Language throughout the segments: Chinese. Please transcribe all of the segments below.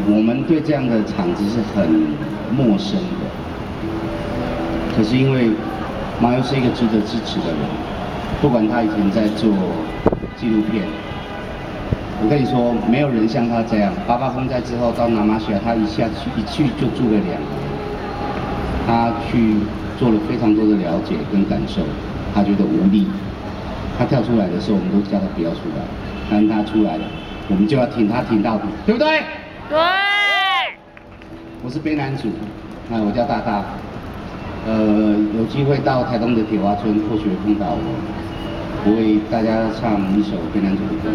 我们对这样的场子是很陌生的，可是因为马友是一个值得支持的人，不管他以前在做纪录片，我跟你说，没有人像他这样。爸爸风灾之后到南马西亚，他一去就住了2年，他去做了非常多的了解跟感受，他觉得无力，他跳出来的时候，我们都叫他不要出来，但他出来了，我们就要挺他挺到底，对不对？对。我是卑南族，我叫大大，有机会到台东的铁花村，或许会碰到我为大家唱一首卑南族的歌。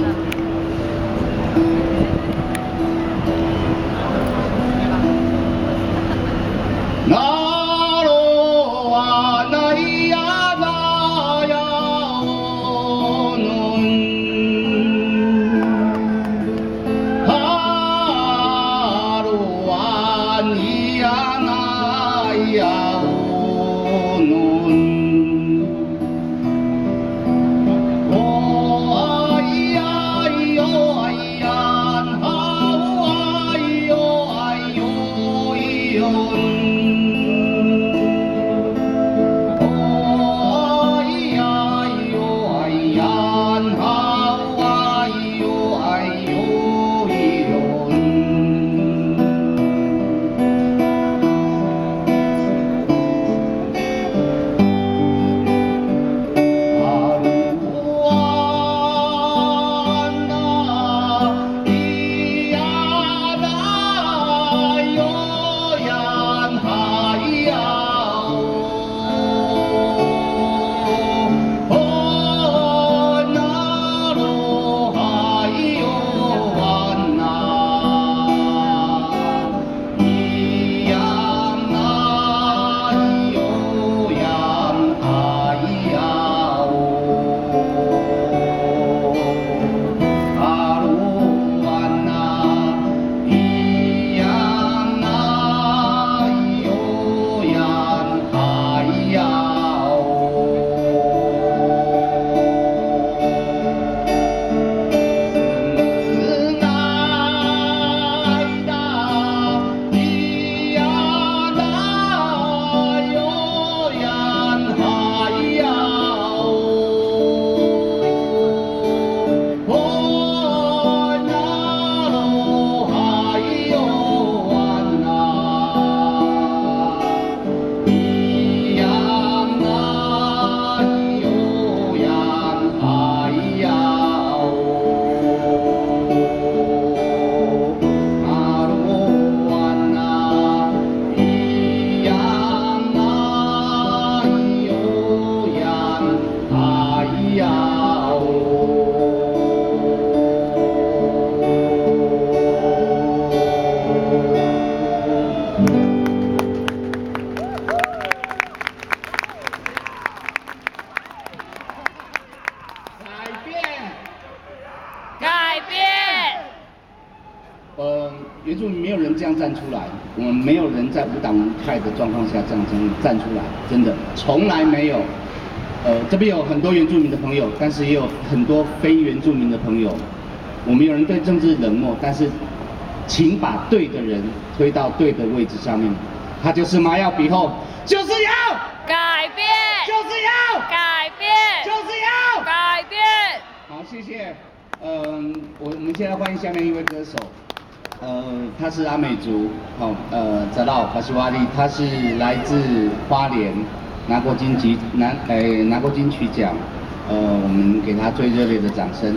原住民没有人这样站出来，我们没有人在无党无派的状况下这样站出来，真的从来没有。这边有很多原住民的朋友，但是也有很多非原住民的朋友。我们有人对政治冷漠，但是请把对的人推到对的位置上面，他就是马耀比后，就是要改变，就是要改变，就是要改变。好，谢谢。我们现在欢迎下面一位歌手。他是阿美族，扎拉巴西瓦利，他是来自花莲，拿过金曲奖，我们给他最热烈的掌声。